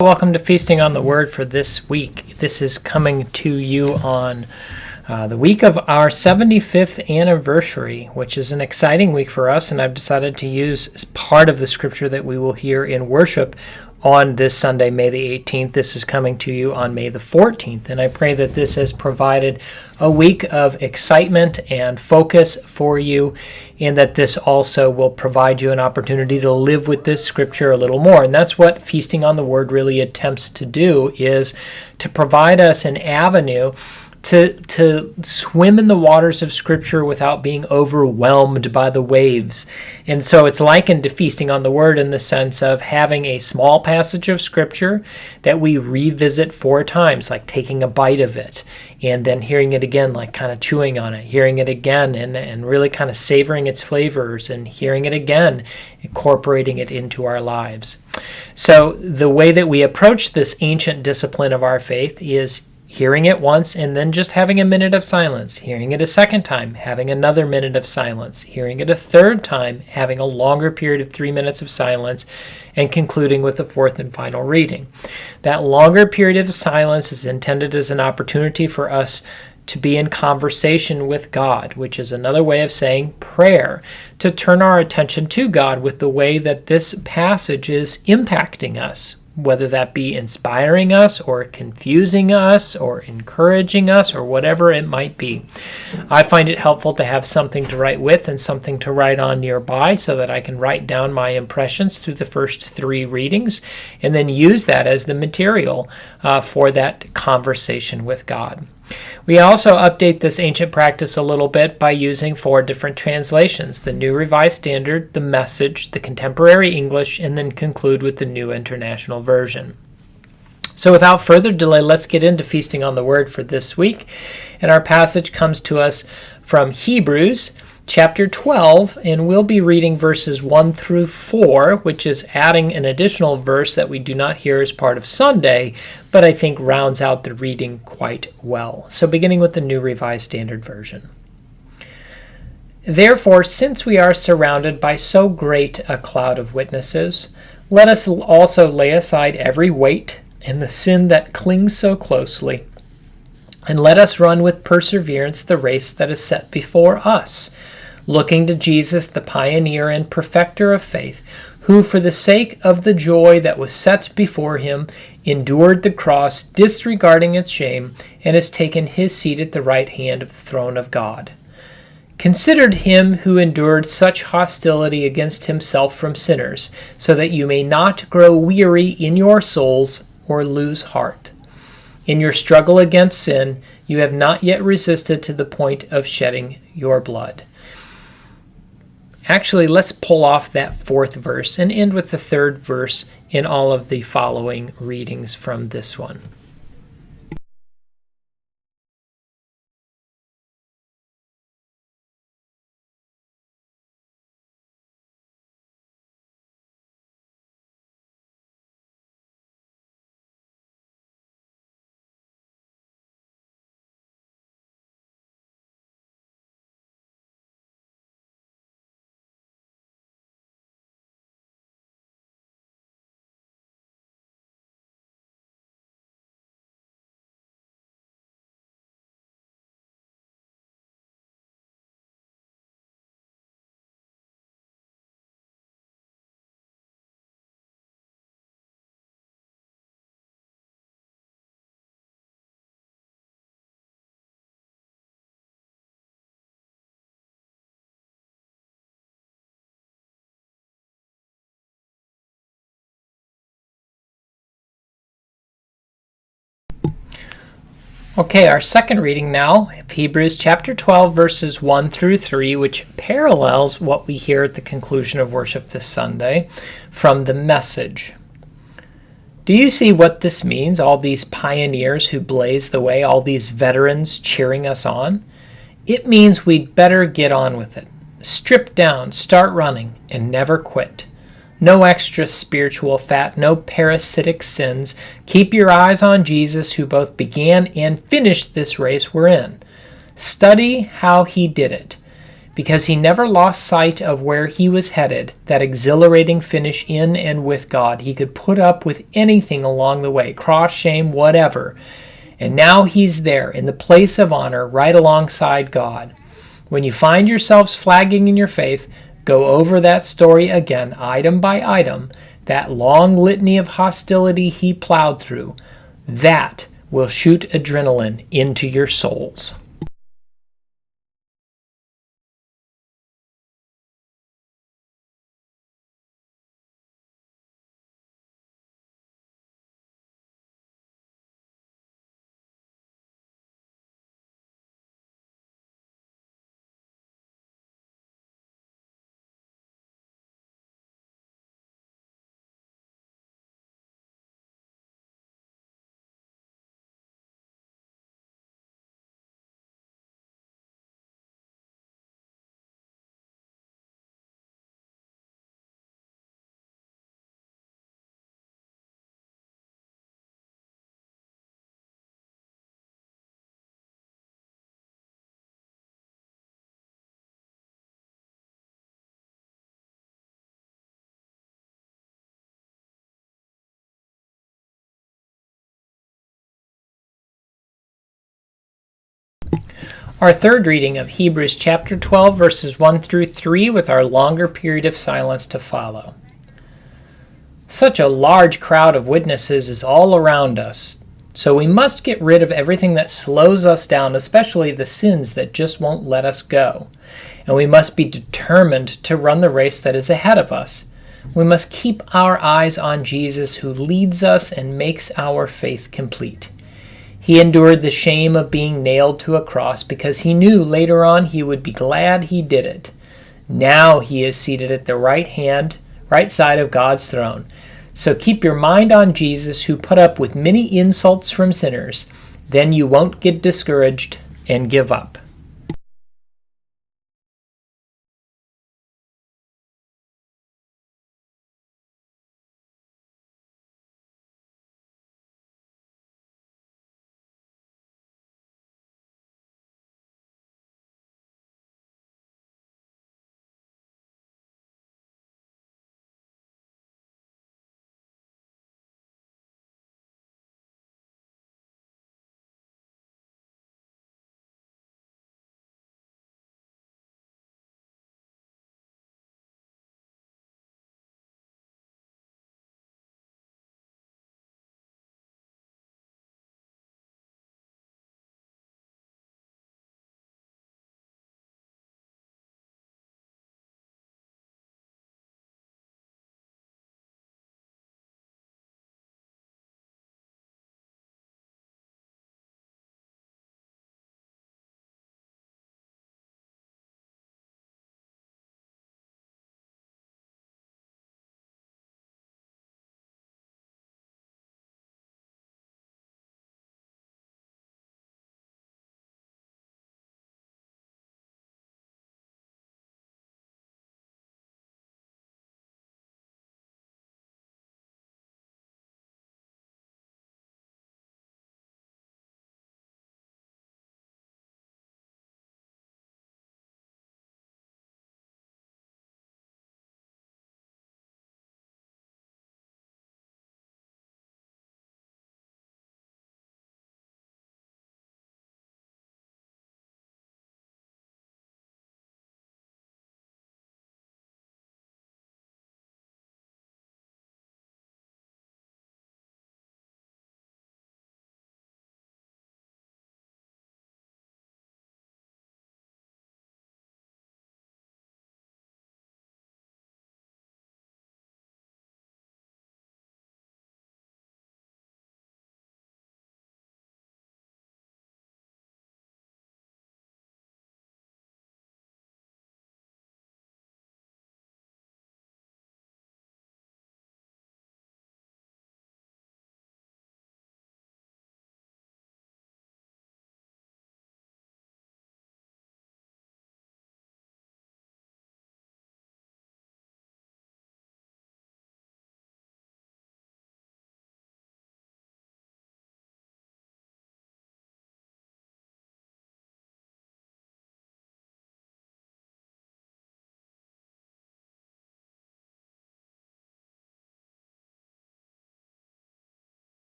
Welcome to Feasting on the Word for this week. This is coming to you on the week of our 75th anniversary, which is an exciting week for us, and I've decided to use part of the scripture that we will hear in worship on this Sunday, May the 18th. This is coming to you on May the 14th, and I pray that this has provided a week of excitement and focus for you, and that this also will provide you an opportunity to live with this scripture a little more. And that's what Feasting on the Word really attempts to do, is to provide us an avenue to swim in the waters of Scripture without being overwhelmed by the waves. And so it's likened to feasting on the Word in the sense of having a small passage of Scripture that we revisit 4 times, like taking a bite of it, and then hearing it again, like kind of chewing on it, hearing it again, and really kind of savoring its flavors, and hearing it again, incorporating it into our lives. So the way that we approach this ancient discipline of our faith is hearing it once and then just having a minute of silence, hearing it a second time, having another minute of silence, hearing it a third time, having a longer period of 3 minutes of silence, and concluding with the 4th and final reading. That longer period of silence is intended as an opportunity for us to be in conversation with God, which is another way of saying prayer, to turn our attention to God with the way that this passage is impacting us, whether that be inspiring us or confusing us or encouraging us or whatever it might be. I find it helpful to have something to write with and something to write on nearby so that I can write down my impressions through the first 3 readings and then use that as the material for that conversation with God. We also update this ancient practice a little bit by using 4 different translations: the New Revised Standard, the Message, the Contemporary English, and then conclude with the New International Version. So without further delay, let's get into Feasting on the Word for this week. And our passage comes to us from Hebrews chapter 12, and we'll be reading verses 1 through 4, which is adding an additional verse that we do not hear as part of Sunday, but I think rounds out the reading quite well. So beginning with the New Revised Standard Version. Therefore, since we are surrounded by so great a cloud of witnesses, let us also lay aside every weight and the sin that clings so closely, and let us run with perseverance the race that is set before us, looking to Jesus, the pioneer and perfecter of faith, who for the sake of the joy that was set before him endured the cross, disregarding its shame, and has taken his seat at the right hand of the throne of God. Consider him who endured such hostility against himself from sinners, so that you may not grow weary in your souls or lose heart. In your struggle against sin, you have not yet resisted to the point of shedding your blood. Actually, let's pull off that 4th verse and end with the 3rd verse in all of the following readings from this one. Okay, our second reading now, Hebrews chapter 12, verses 1 through 3, which parallels what we hear at the conclusion of worship this Sunday from the Message. Do you see what this means, all these pioneers who blaze the way, all these veterans cheering us on? It means we'd better get on with it. Strip down, start running, and never quit. No extra spiritual fat, no parasitic sins. Keep your eyes on Jesus, who both began and finished this race we're in. Study how he did it. because he never lost sight of where he was headed, that exhilarating finish in and with God. He could put up with anything along the way, cross, shame, whatever. And now he's there in the place of honor right alongside God. When you find yourselves flagging in your faith, go over that story again, item by item, that long litany of hostility he plowed through. That will shoot adrenaline into your souls. Our third reading of Hebrews chapter 12, verses 1 through 3, with our longer period of silence to follow. Such a large crowd of witnesses is all around us, so we must get rid of everything that slows us down, especially the sins that just won't let us go. And we must be determined to run the race that is ahead of us. We must keep our eyes on Jesus, who leads us and makes our faith complete. He endured the shame of being nailed to a cross because he knew later on he would be glad he did it. Now he is seated at the right side of God's throne. So keep your mind on Jesus, who put up with many insults from sinners. Then you won't get discouraged and give up.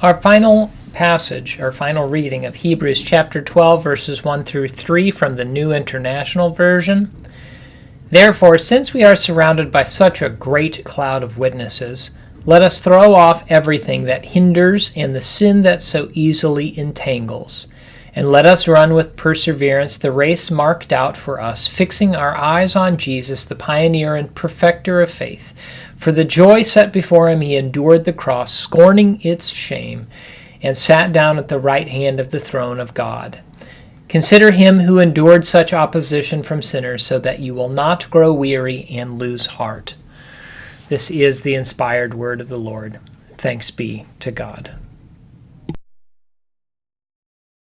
Our final passage, our final reading of Hebrews chapter 12, verses 1 through 3 from the New International Version. Therefore, since we are surrounded by such a great cloud of witnesses, let us throw off everything that hinders and the sin that so easily entangles. And let us run with perseverance the race marked out for us, fixing our eyes on Jesus, the pioneer and perfecter of faith. For the joy set before him, he endured the cross, scorning its shame, and sat down at the right hand of the throne of God. Consider him who endured such opposition from sinners, so that you will not grow weary and lose heart. This is the inspired word of the Lord. Thanks be to God.